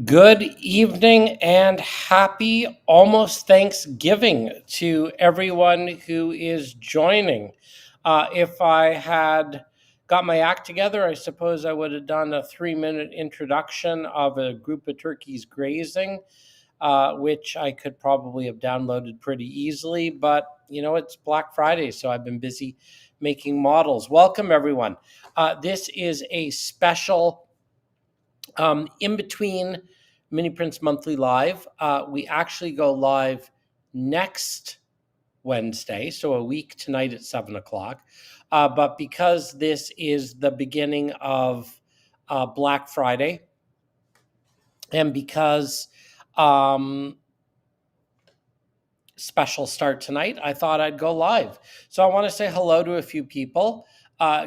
Good evening and happy almost Thanksgiving to everyone who is joining. If I had got my act together, I suppose I would have done a 3-minute introduction of a group of turkeys grazing, which I could probably have downloaded pretty easily. But, it's Black Friday, so I've been busy making models. Welcome, everyone. This is a special in between miniprints monthly live. We actually go live next Wednesday, so a week tonight at 7 o'clock. But because this is the beginning of Black Friday, and because special start tonight, I thought I'd go live. So I want to say hello to a few people.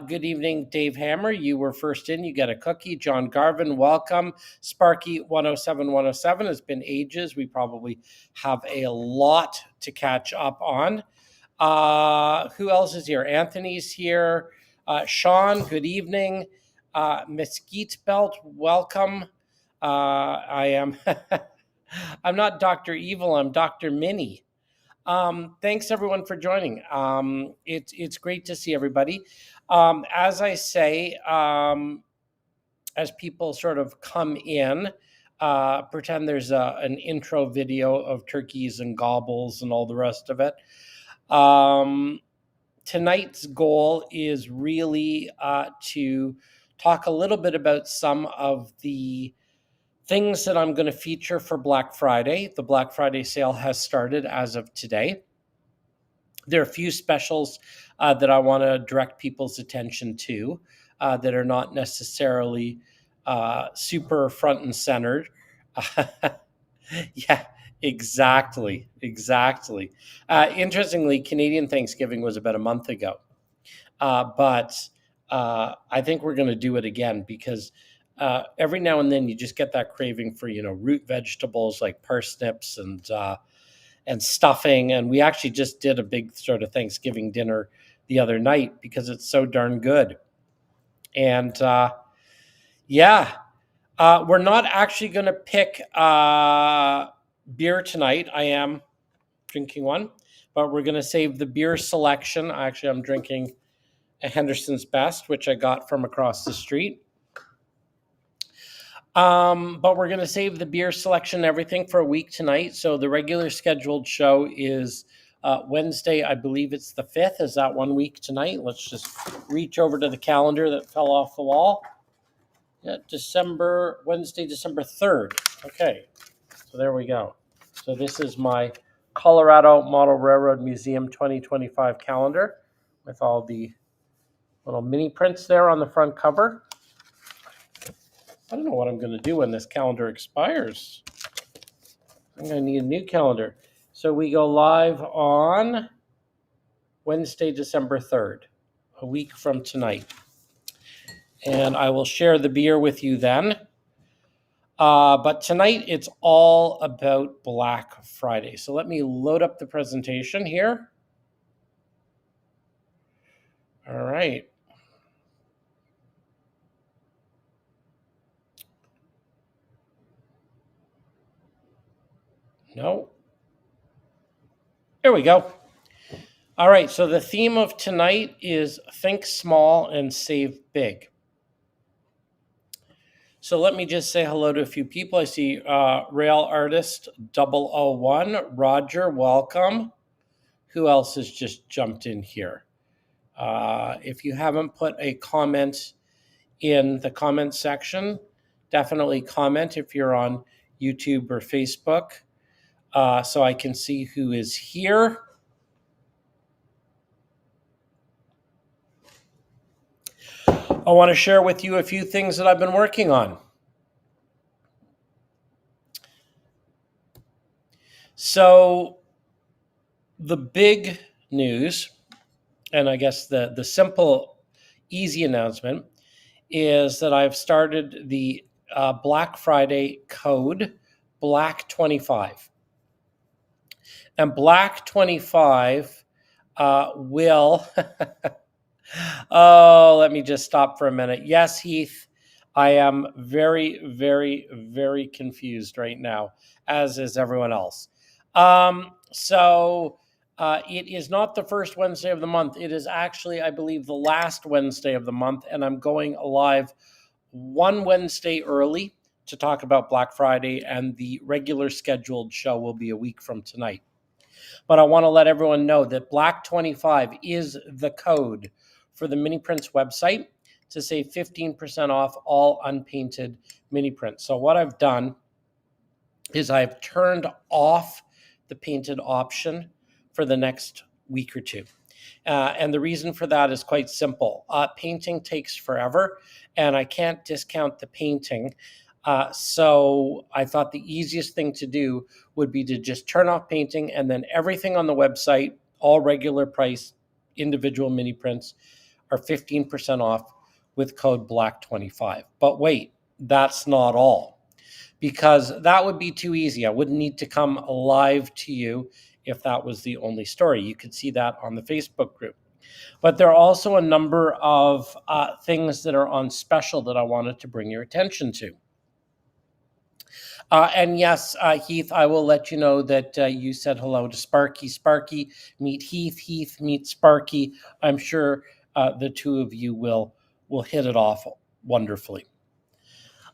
Good evening, Dave Hammer. You were first in. You get a cookie. John Garvin, welcome. Sparky 107 It's been ages. We probably have a lot to catch up on. Who else is here? Anthony's here. Sean, good evening. Mesquite Belt, welcome. I am. I'm not Dr. Evil. I'm Dr. Minnie. Thanks everyone for joining. It's great to see everybody. As I say, as people sort of come in, pretend there's an intro video of turkeys and gobbles and all the rest of it. Tonight's goal is really to talk a little bit about some of the things that I'm going to feature for Black Friday. The Black Friday sale has started as of today. There are a few specials that I want to direct people's attention to that are not necessarily super front and centered. Yeah, exactly. Interestingly, Canadian Thanksgiving was about a month ago. But I think we're going to do it again because every now and then you just get that craving for, root vegetables like parsnips and stuffing. And we actually just did a big sort of Thanksgiving dinner the other night because it's so darn good. And we're not actually going to pick beer tonight. I am drinking one, but we're going to save the beer selection. Actually, I'm drinking a Henderson's Best, which I got from across the street. But we're going to save the beer selection and everything for a week tonight. So the regular scheduled show is Wednesday. I believe it's the 5th. Is that 1 week tonight? Let's just reach over to the calendar that fell off the wall. Yeah, Wednesday, December 3rd. Okay, so there we go. So this is my Colorado Model Railroad Museum 2025 calendar with all the little mini prints there on the front cover. I don't know what I'm going to do when this calendar expires. I'm going to need a new calendar. So we go live on Wednesday, December 3rd, a week from tonight. And I will share the beer with you then. But tonight it's all about Black Friday. So let me load up the presentation here. All right. No. There we go. All right, so the theme of tonight is think small and save big. So let me just say hello to a few people. I see Rail Artist 001. Roger, welcome. Who else has just jumped in here? If you haven't put a comment in the comment section, definitely comment if you're on YouTube or Facebook so I can see who is here. I want to share with you a few things that I've been working on. So the big news, and I guess the simple, easy announcement, is that I've started the Black Friday code, Black 25. And Black 25 will... Oh, let me just stop for a minute. Yes, Heath, I am very, very, very confused right now, as is everyone else. It is not the first Wednesday of the month. It is actually, I believe, the last Wednesday of the month, and I'm going live one Wednesday early to talk about Black Friday, and the regular scheduled show will be a week from tonight. But I want to let everyone know that Black 25 is the code for the Mini Prints website to save 15% off all unpainted mini prints. So what I've done is I've turned off the painted option for the next week or two. And the reason for that is quite simple. Painting takes forever, and I can't discount the painting. So I thought the easiest thing to do would be to just turn off painting, and then everything on the website, all regular price individual mini prints, are 15% off with code BLACK25. But wait, that's not all, because that would be too easy. I wouldn't need to come live to you if that was the only story. You could see that on the Facebook group. But there are also a number of things that are on special that I wanted to bring your attention to. And yes, Heath, I will let you know that you said hello to Sparky. Sparky, meet Heath. Heath, meet Sparky. I'm sure the two of you will hit it off wonderfully.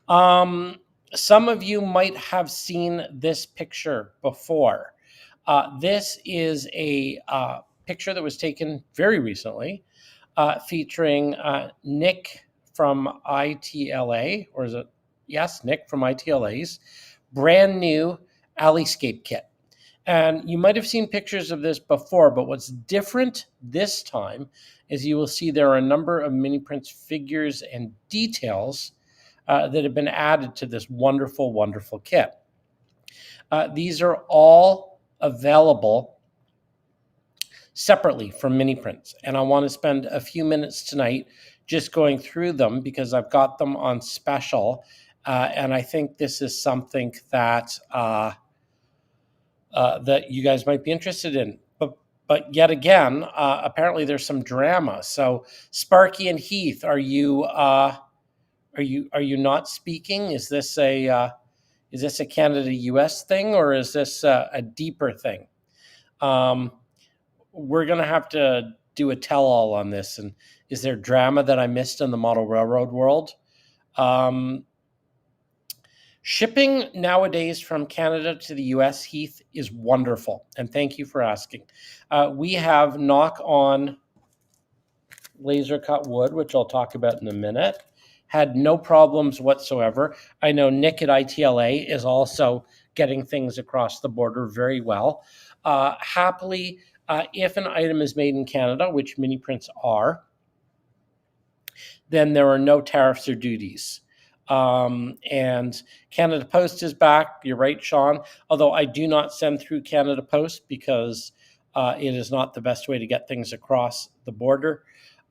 Some of you might have seen this picture before. This is a picture that was taken very recently featuring Nick from ITLA, or is it? Yes, Nick from ITLA's brand new Alleyscape kit. And you might have seen pictures of this before, but what's different this time is you will see there are a number of mini prints, figures, and details that have been added to this wonderful, wonderful kit. These are all available separately from mini prints, and I want to spend a few minutes tonight just going through them because I've got them on special, and I think this is something that that you guys might be interested in. But yet again, apparently there's some drama. So Sparky and Heath, are you not speaking? Is this a Canada-US thing, or is this a deeper thing? We're going to have to do a tell-all on this. And is there drama that I missed in the model railroad world? Shipping nowadays from Canada to the US, Heath, is wonderful. And thank you for asking. We have knock-on laser cut wood, which I'll talk about in a minute. Had no problems whatsoever. I know Nick at ITLA is also getting things across the border very well. Happily, if an item is made in Canada, which mini prints are, then there are no tariffs or duties. And Canada Post is back. You're right, Sean. Although I do not send through Canada Post because it is not the best way to get things across the border.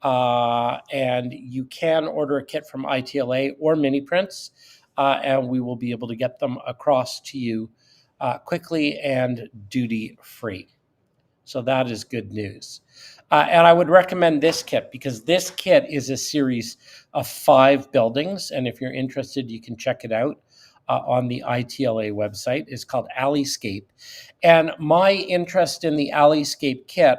And you can order a kit from ITLA or mini prints, and we will be able to get them across to you quickly and duty free. So that is good news. And I would recommend this kit because this kit is a series of 5 buildings. And if you're interested, you can check it out on the ITLA website. It's called Alleyscape. And my interest in the Alleyscape kit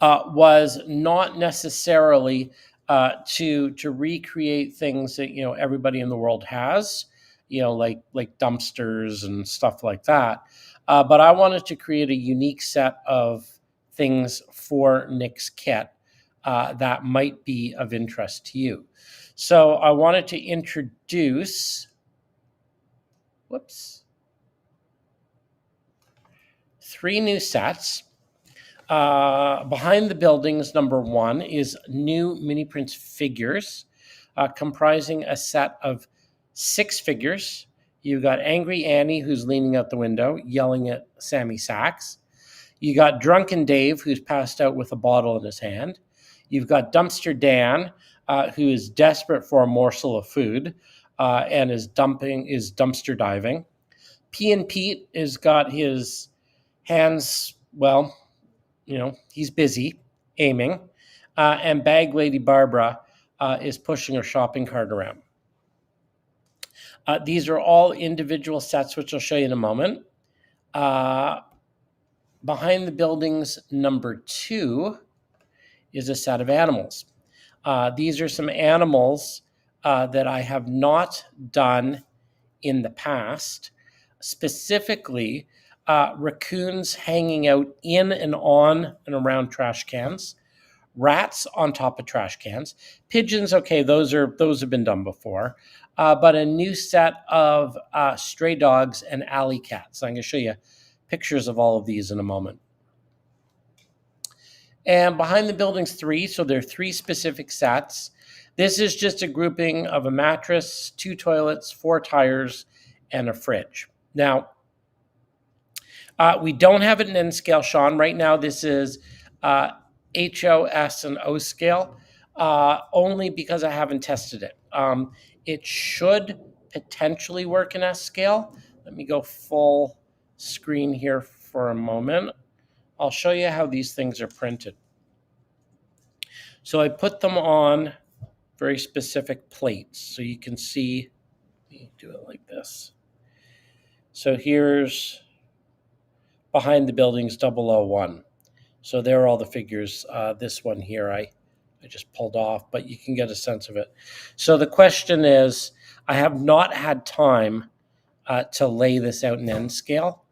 was not necessarily to recreate things that everybody in the world has, like dumpsters and stuff like that. But I wanted to create a unique set of things for Nick's kit that might be of interest to you. So I wanted to introduce, 3 new sets. Behind the buildings, number 1 is new mini prints figures, comprising a set of 6 figures. You got Angry Annie, who's leaning out the window, yelling at Sammy Sachs. You got Drunken Dave, who's passed out with a bottle in his hand. You've got Dumpster Dan, who is desperate for a morsel of food and is dumpster diving. P and Pete has got his hands, he's busy aiming. And Bag Lady Barbara is pushing her shopping cart around. These are all individual sets, which I'll show you in a moment. Behind the buildings, number 2 is a set of animals. These are some animals that I have not done in the past, specifically raccoons hanging out in and on and around trash cans, rats on top of trash cans, pigeons. Okay, those have been done before, but a new set of stray dogs and alley cats. I'm going to show you pictures of all of these in a moment. And behind the buildings 3, so there are 3 specific sets. This is just a grouping of a mattress, 2 toilets, 4 tires, and a fridge. Now, we don't have it in N scale, Sean. Right now, this is HO, S, and O scale, only because I haven't tested it. It should potentially work in S scale. Let me go full screen here for a moment. I'll show you how these things are printed. So I put them on very specific plates so you can see. Let me do it like this. So here's behind the buildings 001. So there are all the figures. This one here I just pulled off, but you can get a sense of it. So the question is, I have not had time to lay this out in N scale.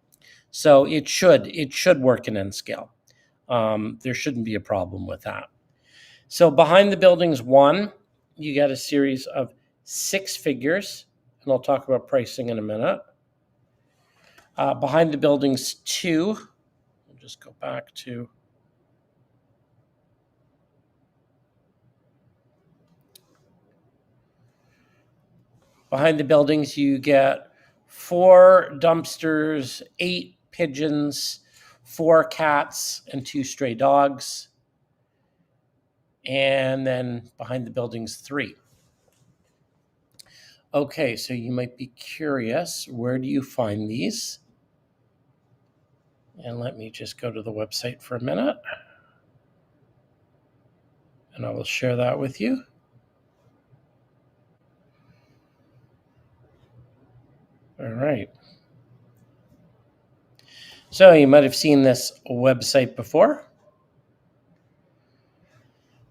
So it should work in N scale. There shouldn't be a problem with that. So behind the buildings 1, you get a series of 6 figures, and I'll talk about pricing in a minute. Behind the buildings 2, we'll just go back to behind the buildings, you get 4 dumpsters, 8 pigeons, 4 cats, and 2 stray dogs. And then behind the buildings 3. Okay, so you might be curious, where do you find these? And let me just go to the website for a minute, and I will share that with you. All right. So you might have seen this website before.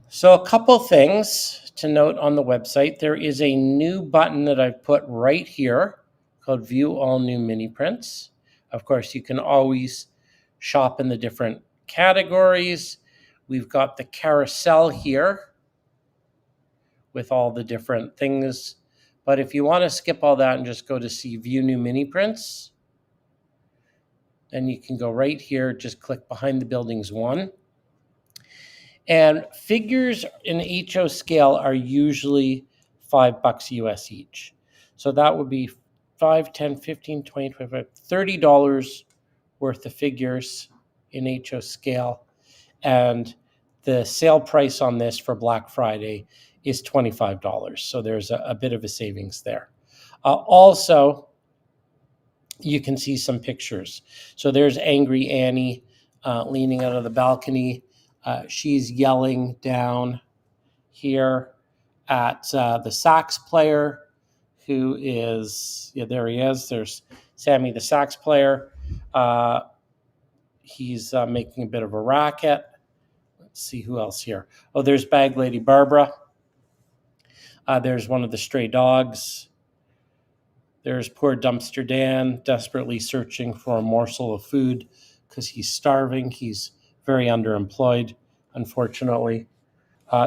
So a couple things to note on the website. There is a new button that I've put right here called View All New Mini Prints. Of course, you can always shop in the different categories. We've got the carousel here with all the different things. But if you want to skip all that and just go to see View New Mini Prints, then you can go right here, just click Behind the Buildings 1. And figures in HO scale are usually $5 US each. So that would be $5, $10, $15, $20, $25, $30 worth of figures in HO scale. And the sale price on this for Black Friday is $25. So there's a bit of a savings there. Also, you can see some pictures. So there's Angry Annie leaning out of the balcony. She's yelling down here at the sax player, who is, there he is. There's Sammy, the sax player. He's making a bit of a racket. Let's see who else here. Oh, there's Bag Lady Barbara. There's one of the stray dogs. There's poor Dumpster Dan, desperately searching for a morsel of food because he's starving. He's very underemployed, unfortunately.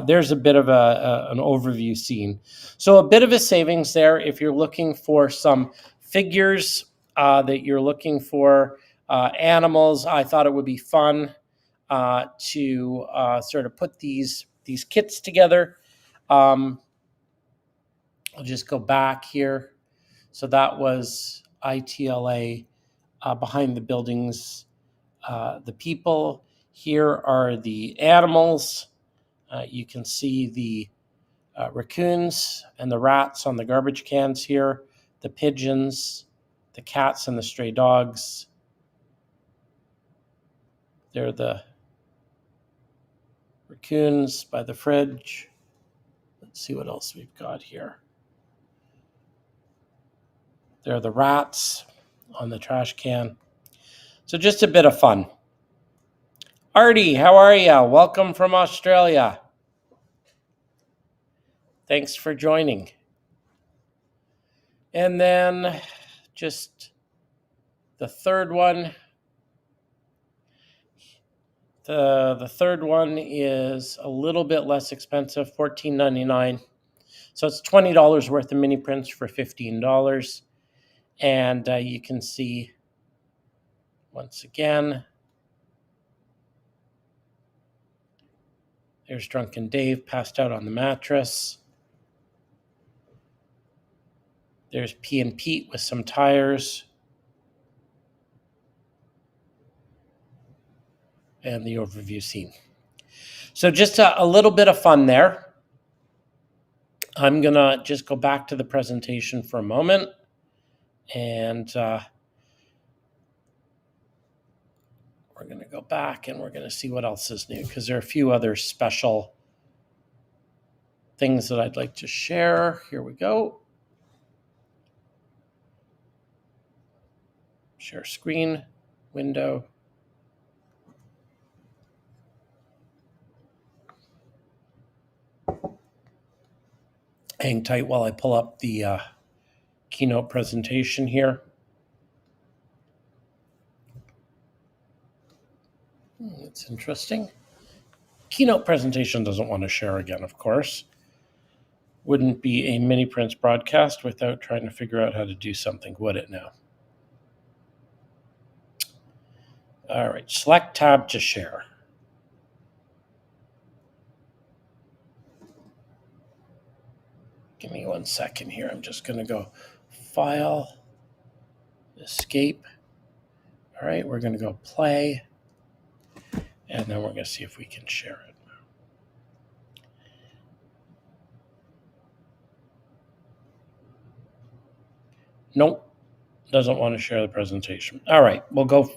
There's a bit of an overview scene. So a bit of a savings there if you're looking for some figures that you're looking for, animals. I thought it would be fun to sort of put these kits together. I'll just go back here. So that was ITLA behind the buildings. The people here are the animals. You can see the raccoons and the rats on the garbage cans here, the pigeons, the cats, and the stray dogs. They're the raccoons by the fridge. Let's Let's see what else we've got here. There are the rats on the trash can. So just a bit of fun. Artie, how are you? Welcome from Australia. Thanks for joining. And then just the third one. The third one is a little bit less expensive, $14.99. So it's $20 worth of mini prints for $15. And you can see, once again, there's Drunken Dave passed out on the mattress. There's P and Pete with some tires. And the overview scene. So just a little bit of fun there. I'm going to just go back to the presentation for a moment. And we're going to go back and we're going to see what else is new, because there are a few other special things that I'd like to share. Here we go. Share screen, window. Hang tight while I pull up the keynote presentation here. It's interesting. Keynote presentation doesn't want to share again, of course. Wouldn't be a mini prints broadcast without trying to figure out how to do something, would it now? All right, select tab to share. Give me 1 second here. I'm just going to go File, Escape. All right, we're going to go Play, and then we're going to see if we can share it. Nope, doesn't want to share the presentation. All right, we'll go.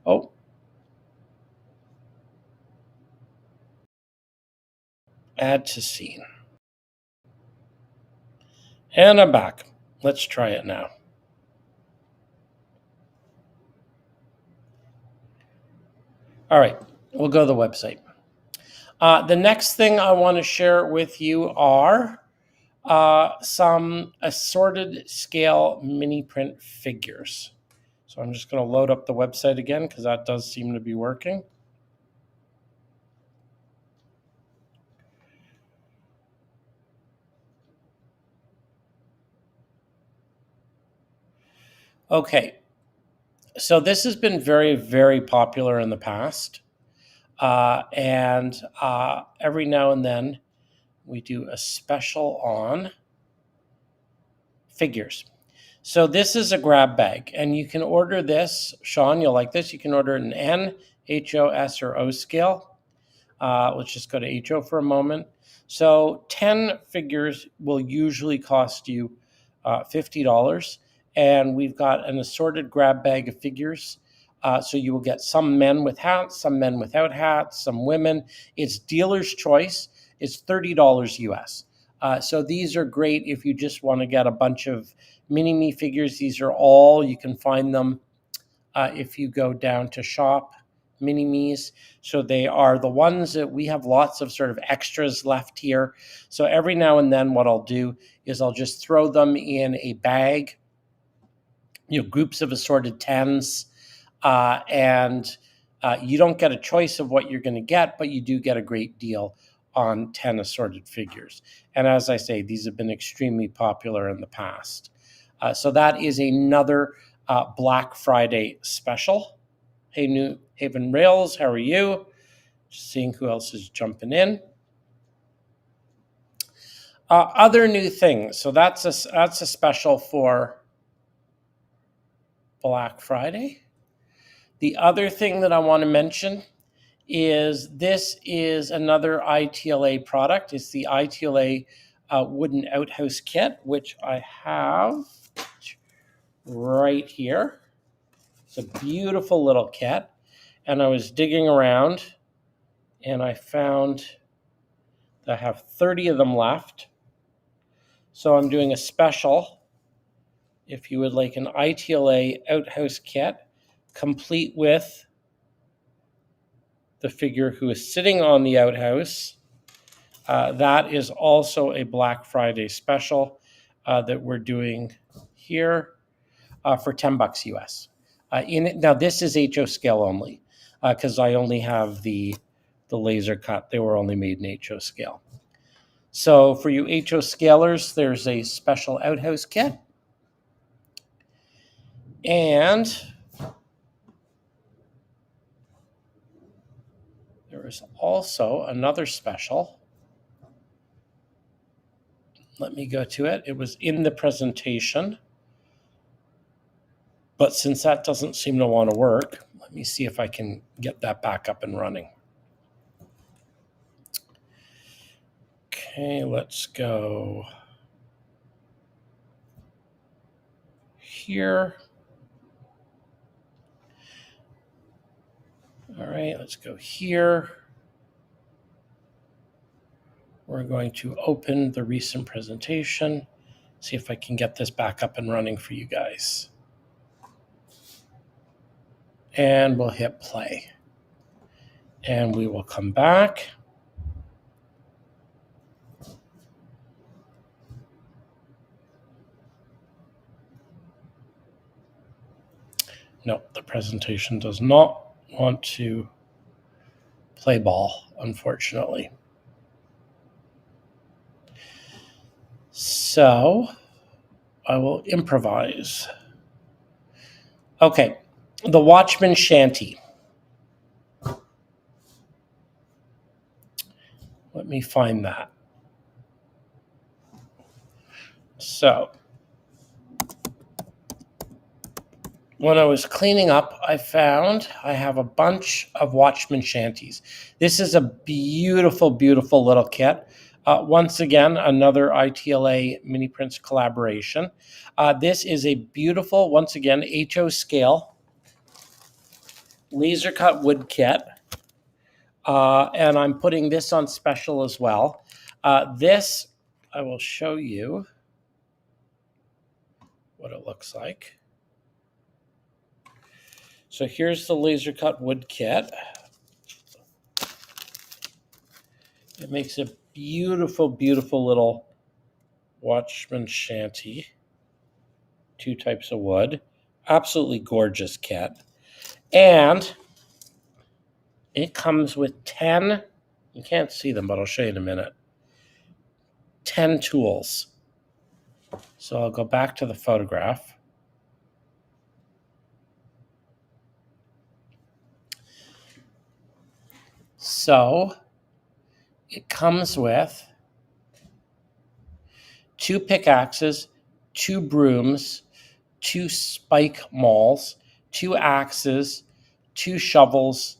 Oh. Add to scene. And I'm back. Let's try it now. All right, we'll go to the website. The next thing I want to share with you are some assorted scale mini print figures. So I'm just going to load up the website again, because that does seem to be working. Okay, so this has been very, very popular in the past. And every now and then we do a special on figures. So this is a grab bag, and you can order this. Sean, you'll like this. You can order an N, HO, S, or O scale. Let's just go to HO for a moment. So 10 figures will usually cost you $50. And we've got an assorted grab bag of figures. So you will get some men with hats, some men without hats, some women. It's dealer's choice. It's $30 US. So these are great if you just want to get a bunch of mini-me figures. These are all, you can find them if you go down to shop, mini-me's. So they are the ones that we have lots of sort of extras left here. So every now and then what I'll do is I'll just throw them in a bag, groups of assorted 10s. And you don't get a choice of what you're going to get, but you do get a great deal on 10 assorted figures. And as I say, these have been extremely popular in the past. So that is another Black Friday special. Hey, New Haven Rails, how are you? Just seeing who else is jumping in. Other new things. So that's a special for Black Friday. The other thing that I want to mention is this is another ITLA product. It's the ITLA wooden outhouse kit, which I have right here. It's a beautiful little kit. And I was digging around and I found I have 30 of them left. So I'm doing a special. If you would like an ITLA outhouse kit, complete with the figure who is sitting on the outhouse, that is also a Black Friday special that we're doing here for $10 US. Now this is HO scale only because I only have the laser cut. They were only made in HO scale. So for you HO scalers, there's a special outhouse kit. And there is also another special. Let me go to it. It was in the presentation. But since that doesn't seem to want to work, let me see if I can get that back up and running. Okay, let's go here. All right, let's go here. We're going to open the recent presentation, see if I can get this back up and running for you guys. And we'll hit play. And we will come back. No, the presentation does not want to play ball, unfortunately. So I will improvise. Okay, the Watchman Shanty. Let me find that. So when I was cleaning up, I found I have a bunch of Watchman Shanties. This is a beautiful, beautiful little kit. Once again, another ITLA mini prints collaboration. This is a beautiful, once again, HO scale laser cut wood kit. And I'm putting this on special as well. This, I will show you what it looks like. So here's the laser cut wood kit. It makes a beautiful, beautiful little Watchman Shanty. 2 types of wood. Absolutely gorgeous kit. And it comes with 10, you can't see them, but I'll show you in a minute, 10 tools. So I'll go back to the photograph. So it comes with 2 pickaxes, 2 brooms, 2 spike mauls, 2 axes, 2 shovels,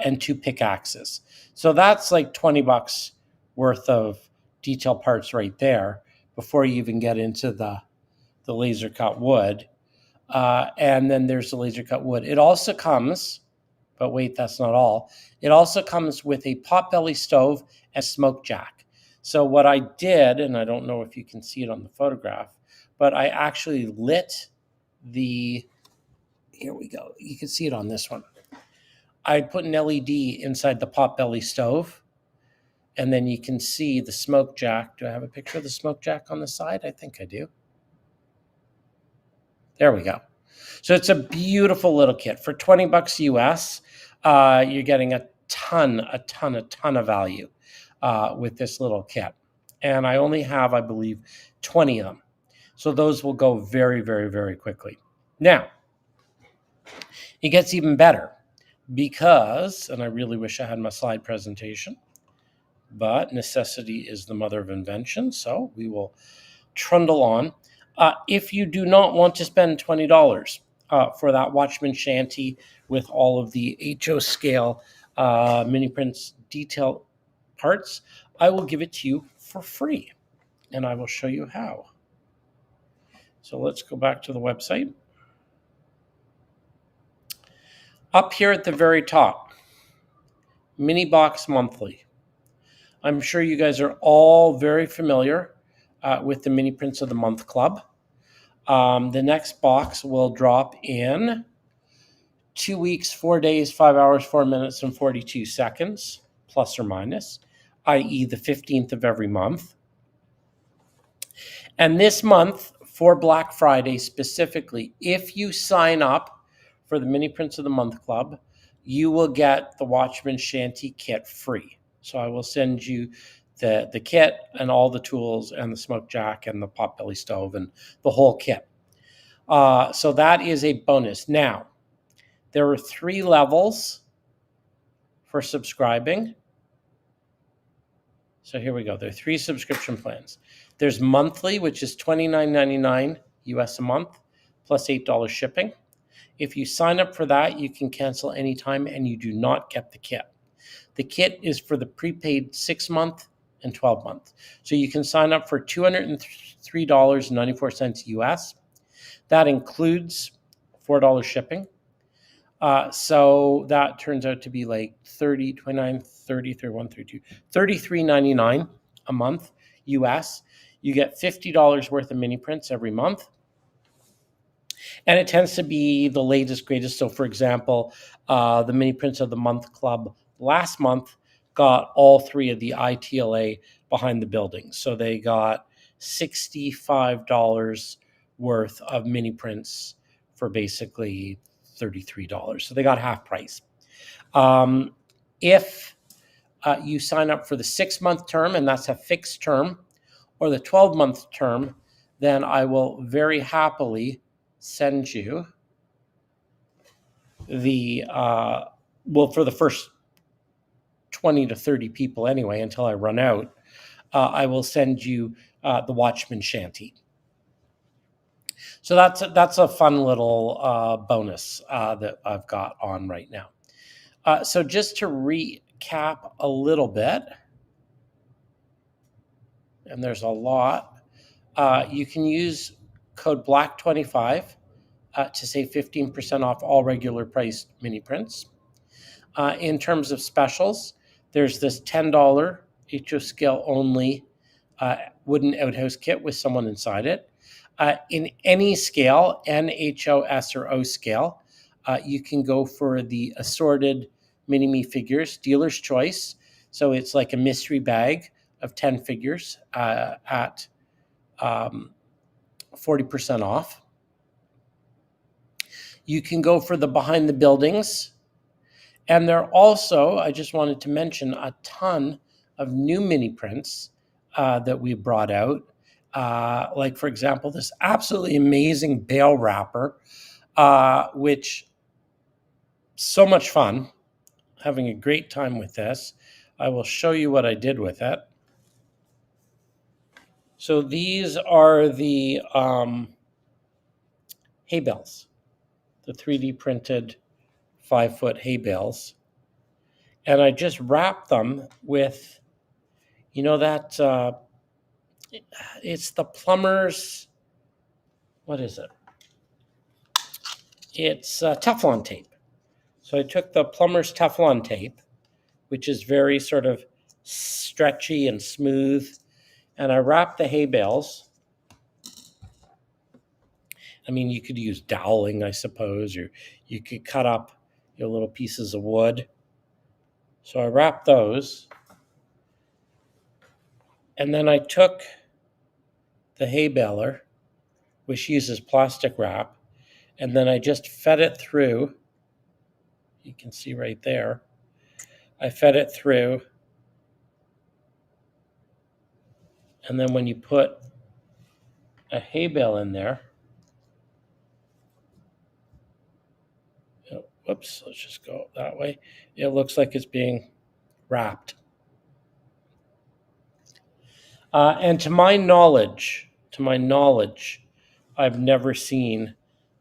and 2 pickaxes. So that's like $20 worth of detail parts right there before you even get into the laser cut wood. And then there's the laser cut wood. It also comes, but wait, that's not all. It also comes with a potbelly stove and smoke jack. So what I did, and I don't know if you can see it on the photograph, but I actually lit here we go. You can see it on this one. I put an LED inside the potbelly stove, and then you can see the smoke jack. Do I have a picture of the smoke jack on the side? I think I do. There we go. So it's a beautiful little kit. For $20 US, you're getting a ton of value with this little kit. And I only have, I believe, 20 of them. So those will go very, very, very quickly. Now, it gets even better because, and I really wish I had my slide presentation, but necessity is the mother of invention. So we will trundle on. If you do not want to spend $20 for that Watchman Shanty with all of the HO scale mini prints detail parts, I will give it to you for free, and I will show you how. So let's go back to the website. Up here at the very top, Mini Box Monthly. I'm sure you guys are all very familiar with the Mini Prints of the Month Club. The next box will drop in 2 weeks, 4 days, 5 hours, 4 minutes, and 42 seconds, plus or minus, i.e. the 15th of every month. And this month, for Black Friday specifically, if you sign up for the Mini Prints of the Month Club, you will get the Watchman Shanty kit free. So I will send you the kit and all the tools and the smoke jack and the potbelly stove and the whole kit. So that is a bonus. Now, there are 3 levels for subscribing. So here we go. There are 3 subscription plans. There's monthly, which is $29.99 US a month, plus $8 shipping. If you sign up for that, you can cancel anytime and you do not get the kit. The kit is for the prepaid 6-month and 12-month. So you can sign up for $203.94 US. That includes $4 shipping. So that turns out to be like 30, 29, 30, 31, 32, $33.99 a month US. You get $50 worth of mini prints every month. And it tends to be the latest, greatest. So, for example, the Mini Prints of the Month Club last month got all 3 of the ITLA behind the building. So they got $65 worth of mini prints for basically $33. So they got half price. If you sign up for the 6-month term, and that's a fixed term, or the 12-month term, then I will very happily send you the, for the first 20 to 30 people anyway, until I run out, I will send you the Watchman Shanty. So that's a fun little bonus that I've got on right now. So just to recap a little bit, and there's a lot, you can use code BLACK25 to save 15% off all regular priced mini prints. In terms of specials, there's this $10 HO scale only wooden outhouse kit with someone inside it. In any scale, N, HO, S, or O scale, you can go for the assorted mini-me figures, dealer's choice. So it's like a mystery bag of 10 figures at 40% off. You can go for the behind the buildings. And there are also, I just wanted to mention, a ton of new mini prints that we brought out. Like, for example, this absolutely amazing bale wrapper, which so much fun, having a great time with this. I will show you what I did with it. So these are the hay bales, the 3D printed 5-foot hay bales. And I just wrapped them with, you know, that it's the plumber's, what is it? It's Teflon tape. So I took the plumber's Teflon tape, which is very sort of stretchy and smooth, and I wrapped the hay bales. I mean, you could use doweling, I suppose, or you could cut up your little pieces of wood. So I wrapped those, and then I took the hay baler, which uses plastic wrap, and then I just fed it through. You can see right there. I fed it through, and then when you put a hay bale in there, whoops, let's just go that way. It looks like it's being wrapped. And to my knowledge, I've never seen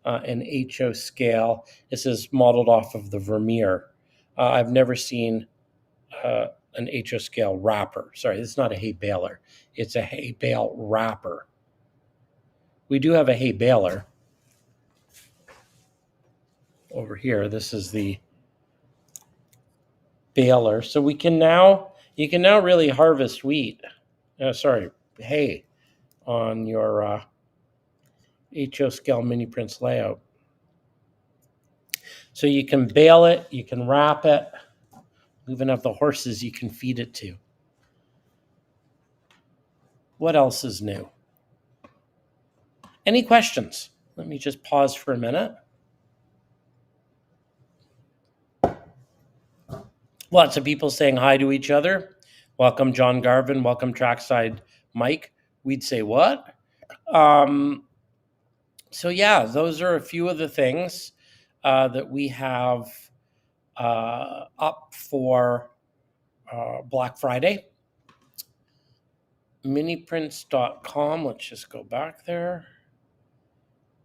an HO scale. This is modeled off of the Vermeer. I've never seen an HO scale wrapper. Sorry, this is not a hay baler. It's a hay bale wrapper. We do have a hay baler over here. This is the baler. So we can now You can now really harvest hay on your HO scale mini prints layout. So you can bale it, you can wrap it, even have the horses you can feed it to. What else is new? Any questions? Let me just pause for a minute. Lots of people saying hi to each other. Welcome, John Garvin. Welcome, Trackside Mike. We'd say what? So yeah, those are a few of the things that we have up for Black Friday. Miniprints.com. Let's just go back there.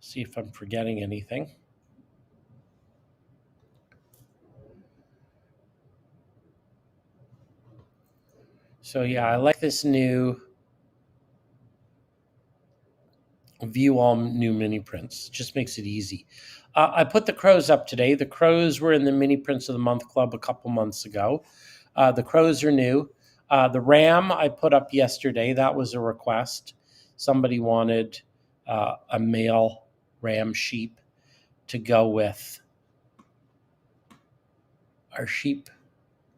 See if I'm forgetting anything. So yeah, I like this new view all new mini prints. Just makes it easy. I put the crows up today. The crows were in the mini prints of the month club a couple months ago. The crows are new. The ram I put up yesterday. That was a request. Somebody wanted a male ram sheep to go with our sheep,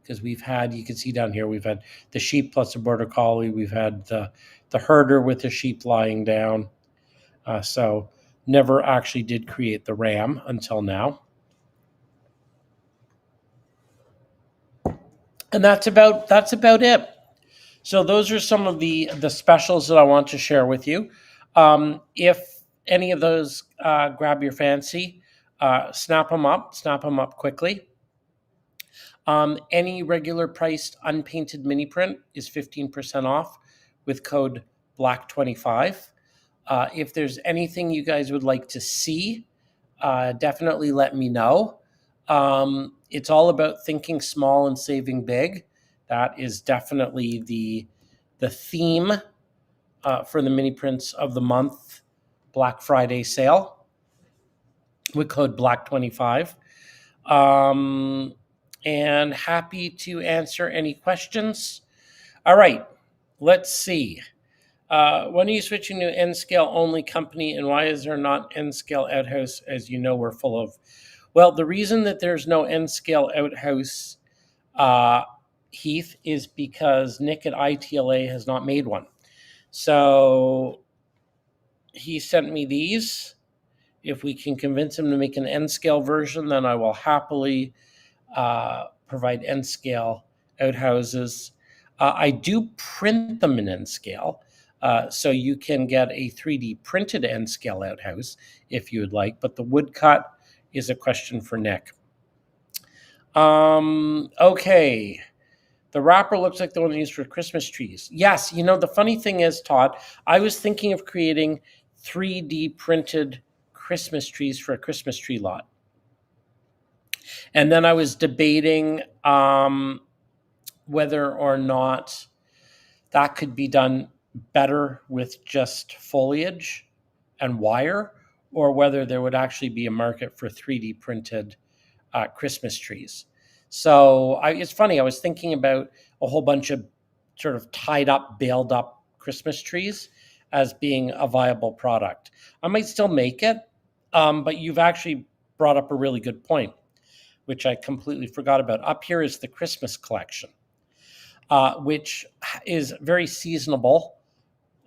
because we've had, you can see down here, we've had the sheep plus a border collie. We've had the herder with the sheep lying down. So never actually did create the ram until now. And that's about it. So those are some of the specials that I want to share with you. If any of those grab your fancy, snap them up quickly. Any regular priced unpainted mini print is 15% off with code BLACK25. If there's anything you guys would like to see, definitely let me know. It's all about thinking small and saving big. That is definitely the theme for the mini prints of the month Black Friday sale with code BLACK25. And happy to answer any questions. All right, let's see. When are you switching to N scale only company, and why is there not N scale outhouse, as you know we're full of? Well, the reason that there's no N scale outhouse, Heath, is because Nick at ITLA has not made one. So he sent me these. If we can convince him to make an N scale version, then I will happily provide N scale outhouses. I do print them in N scale. So you can get a 3D printed N scale outhouse if you would like, but the woodcut is a question for Nick. Okay. The wrapper looks like the one used for Christmas trees. Yes, you know, the funny thing is, Todd, I was thinking of creating 3D printed Christmas trees for a Christmas tree lot. And then I was debating whether or not that could be done better with just foliage and wire, or whether there would actually be a market for 3D printed Christmas trees. So it's funny, I was thinking about a whole bunch of sort of tied up, baled up Christmas trees as being a viable product. I might still make it, but you've actually brought up a really good point, which I completely forgot about. Up here is the Christmas collection, which is very seasonable.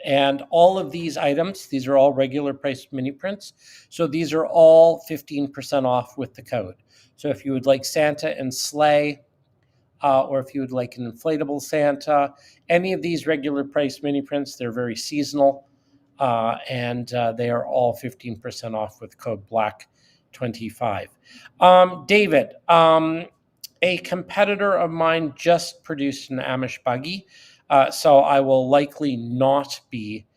And all of these items, these are all regular price mini prints. So these are all 15% off with the code. So if you would like Santa and sleigh, or if you would like an inflatable Santa, any of these regular price mini prints, they're very seasonal. And they are all 15% off with code BLACK25. David, a competitor of mine just produced an Amish buggy, so I will likely not be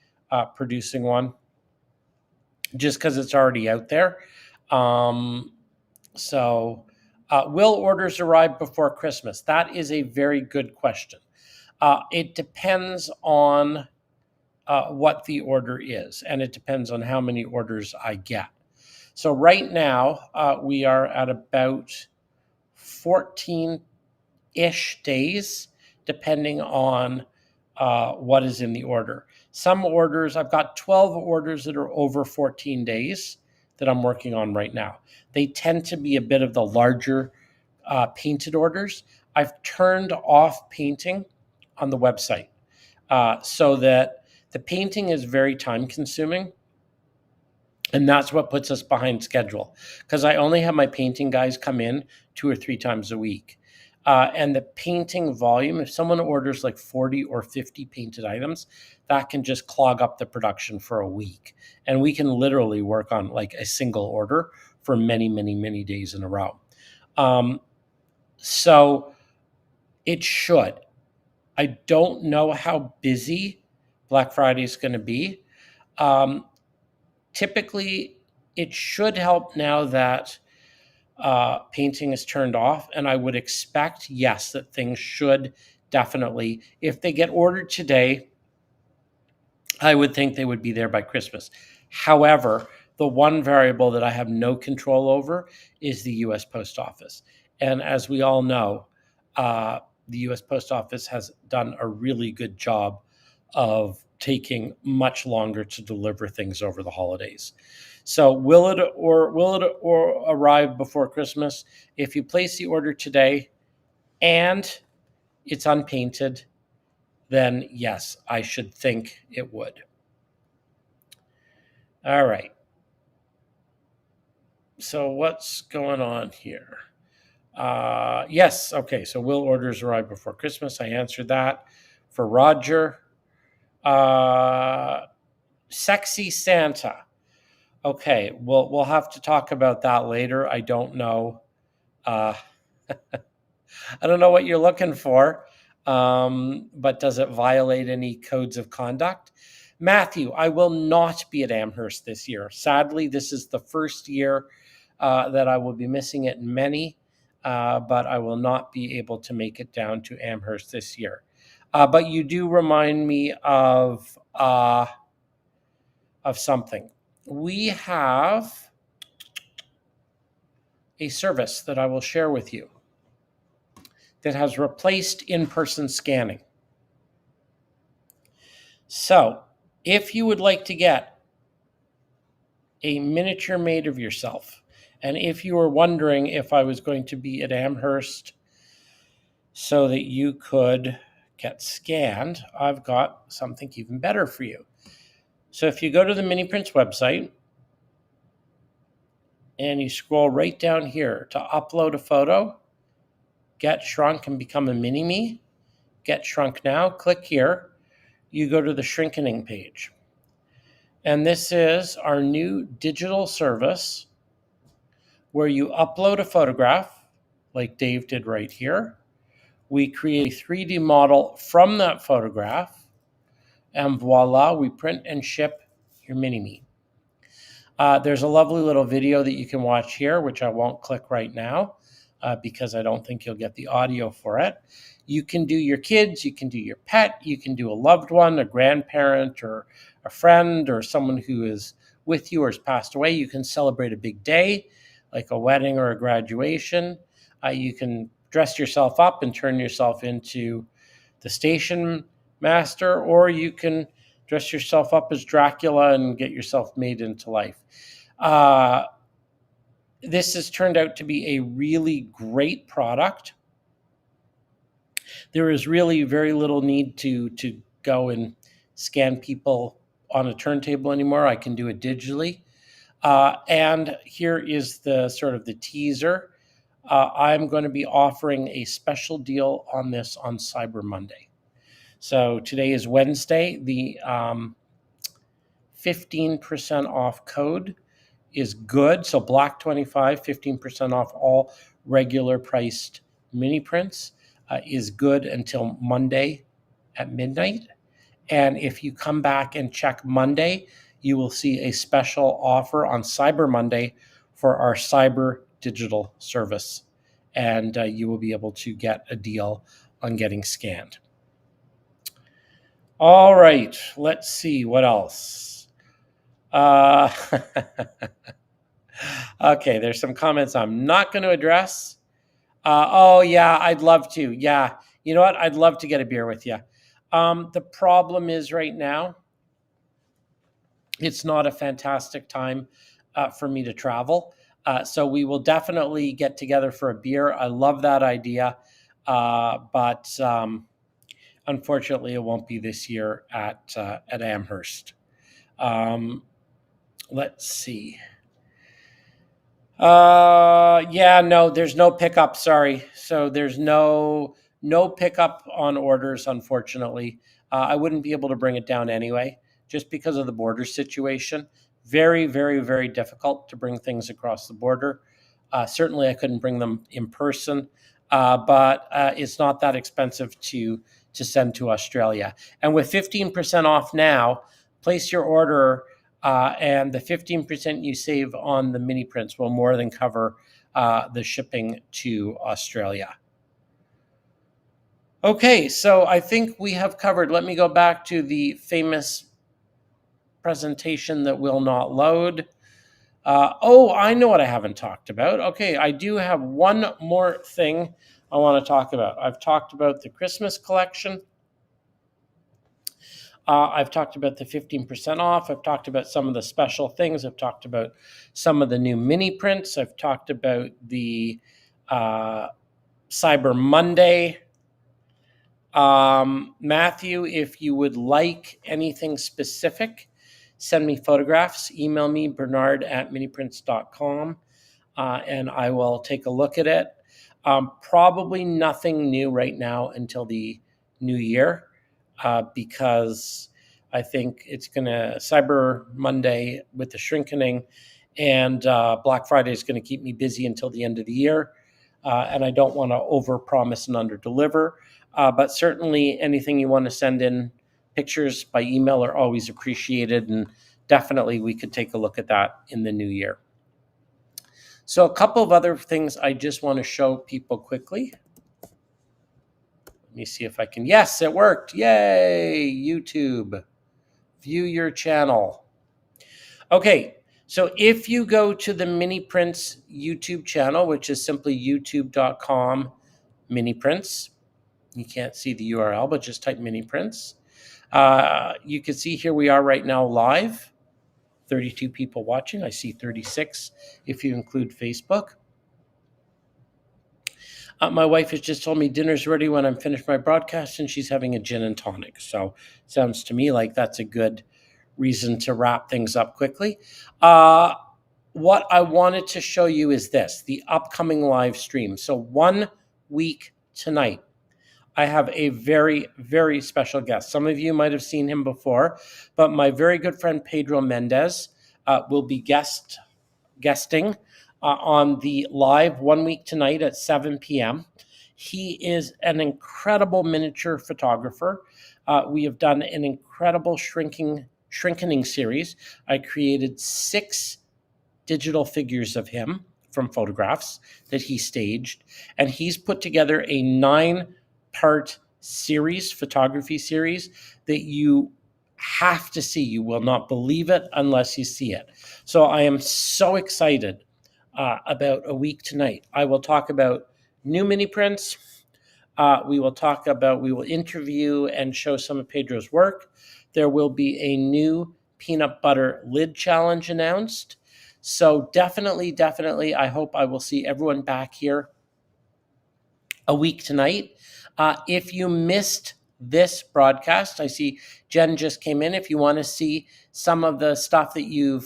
producing one just because it's already out there. So will orders arrive before Christmas? That is a very good question. It depends on what the order is, and it depends on how many orders I get. So right now, we are at about 14-ish days depending on what is in the order. Some orders, I've got 12 orders that are over 14 days that I'm working on right now. They tend to be a bit of the larger painted orders. I've turned off painting on the website so that the painting is very time consuming. And that's what puts us behind schedule because I only have my painting guys come in 2 or 3 times a week. And the painting volume, if someone orders like 40 or 50 painted items, that can just clog up the production for a week. And we can literally work on like a single order for many, many, many days in a row. So it should. I don't know how busy Black Friday is going to be. Typically, it should help now that painting is turned off, and I would expect, yes, that things should definitely, if they get ordered today, I would think they would be there by Christmas. However, the one variable that I have no control over is the U.S. Post Office. And as we all know, the U.S. Post Office has done a really good job of taking much longer to deliver things over the holidays. So will it arrive before Christmas? If you place the order today and it's unpainted, then yes, I should think it would. All right. So what's going on here? Yes. Okay. So will orders arrive before Christmas? I answered that for Roger. Sexy Santa. Okay. We'll have to talk about that later. I don't know. I don't know what you're looking for. But does it violate any codes of conduct? Matthew, I will not be at Amherst this year. Sadly, this is the first year that I will be missing it many, but I will not be able to make it down to Amherst this year. But you do remind me of something. We have a service that I will share with you that has replaced in-person scanning. So, if you would like to get a miniature made of yourself, and if you were wondering if I was going to be at Amherst so that you could get scanned, I've got something even better for you. So if you go to the miniprints website and you scroll right down here to upload a photo, get shrunk and become a mini-me, get shrunk now, click here, you go to the shrinkening page. And this is our new digital service where you upload a photograph, like Dave did right here. We create a 3D model from that photograph, and voila, we print and ship your mini-me. There's a lovely little video that you can watch here, which I won't click right now because I don't think you'll get the audio for it. You can do your kids, you can do your pet, you can do a loved one, a grandparent, or a friend, or someone who is with you or has passed away. You can celebrate a big day, like a wedding or a graduation. You can dress yourself up and turn yourself into the station master, or you can dress yourself up as Dracula and get yourself made into life. This has turned out to be a really great product. There is really very little need to go and scan people on a turntable anymore. I can do it digitally. And here is the sort of the teaser. I'm going to be offering a special deal on this on Cyber Monday. So today is Wednesday. The 15% off code is good. So Black 25, 15% off all regular priced mini prints is good until Monday at midnight. And if you come back and check Monday, you will see a special offer on Cyber Monday for our cyber digital service. And you will be able to get a deal on getting scanned. All right, let's see what else. Okay, there's some comments I'm not going to address. Oh, yeah, I'd love to. Yeah, You know what? I'd love to get a beer with you. The problem is right now, it's not a fantastic time for me to travel. So we will definitely get together for a beer. I love that idea. But unfortunately, it won't be this year at Amherst. Let's see. Yeah, no, there's no pickup. Sorry. So there's no pickup on orders, unfortunately. I wouldn't be able to bring it down anyway, just because of the border situation. Very, very, very difficult to bring things across the border. Certainly, I couldn't bring them in person, but it's not that expensive to send to Australia. And with 15% off now, place your order and the 15% you save on the mini prints will more than cover the shipping to Australia. Okay, so I think we have covered. Let me go back to the famous presentation that will not load. Oh, I know what I haven't talked about. Okay, I do have one more thing I want to talk about. I've talked about the Christmas collection. I've talked about the 15% off. I've talked about some of the special things. I've talked about some of the new mini prints. I've talked about the Cyber Monday. Matthew, if you would like anything specific, send me photographs. Email me, bernard@miniprints.com, and I will take a look at it. Probably nothing new right now until the new year. Because I think it's going to Cyber Monday with the shrinking and Black Friday is going to keep me busy until the end of the year. And I don't want to overpromise and underdeliver. But certainly anything you want to send in pictures by email are always appreciated. And definitely we could take a look at that in the new year. So a couple of other things I just want to show people quickly. Let me see if I can. Yes, it worked. Yay, YouTube. View your channel. Okay, so if you go to the Mini Prints YouTube channel, which is simply youtube.com Mini Prints, you can't see the URL, but just type Mini Prints. You can see here we are right now live. 32 people watching. I see 36 if you include Facebook. My wife has just told me dinner's ready when I'm finished my broadcast, and she's having a gin and tonic. So sounds to me like that's a good reason to wrap things up quickly. What I wanted to show you is this, the upcoming live stream. So 1 week tonight, I have a very, very special guest. Some of you might have seen him before, but my very good friend Pedro Mendez will be guesting on the live 1 week tonight at 7 p.m. He is an incredible miniature photographer. We have done an incredible shrinking series. I created 6 digital figures of him from photographs that he staged, and he's put together a 9-part series, photography series, that you have to see. You will not believe it unless you see it. So I am so excited about a week tonight. I will talk about new mini prints. We will interview and show some of Pedro's work. There will be a new peanut butter lid challenge announced. So definitely, I hope I will see everyone back here a week tonight. If you missed this broadcast, I see Jen just came in. If you want to see some of the stuff that you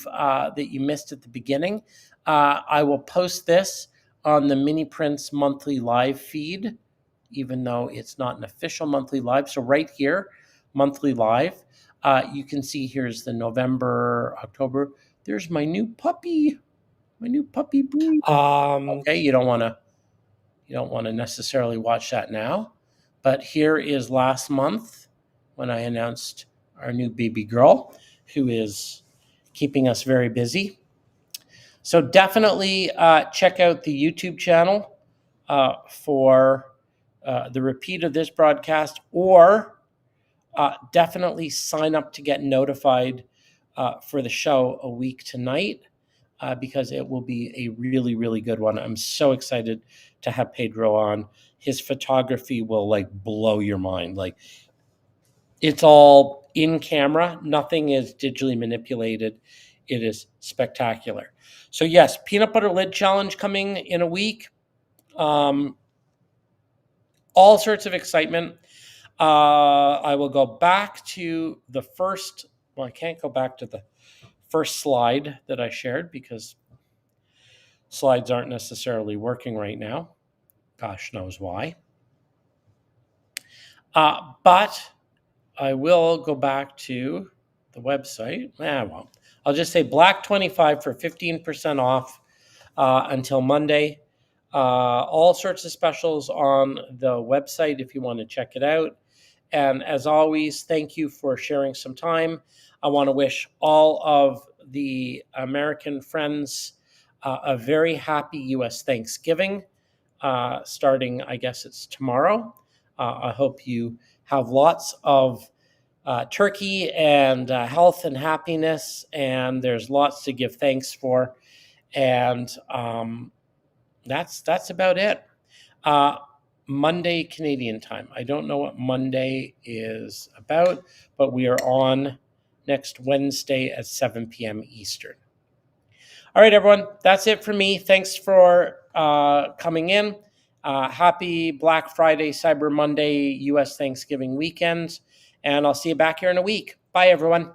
missed at the beginning, I will post this on the Mini Prints monthly live feed, even though it's not an official monthly live. So right here, monthly live, you can see here's the November, October. There's my new puppy breed. Okay, you don't want to necessarily watch that now, but here is last month when I announced our new baby girl, who is keeping us very busy. So definitely check out the YouTube channel for the repeat of this broadcast, or definitely sign up to get notified for the show a week tonight. because it will be a really, really good one. I'm so excited to have Pedro on. His photography will like blow your mind. Like, it's all in camera, nothing is digitally manipulated. It is spectacular. So, yes, peanut butter lid challenge coming in a week. All sorts of excitement. I will go back to the first. Well, I can't go back to the first slide that I shared because slides aren't necessarily working right now. Gosh knows why. But I will go back to the website. I won't. I'll just say Black 25 for 15% off until Monday. All sorts of specials on the website if you want to check it out. And as always, thank you for sharing some time. I want to wish all of the American friends a very happy U.S. Thanksgiving, starting, I guess it's tomorrow. I hope you have lots of turkey and health and happiness, and there's lots to give thanks for. And that's about it. Monday Canadian time. I don't know what Monday is about, but we are on next Wednesday at 7 p.m. Eastern. All right, everyone. That's it for me. Thanks for coming in. Happy Black Friday, Cyber Monday, U.S. Thanksgiving weekend. And I'll see you back here in a week. Bye, everyone.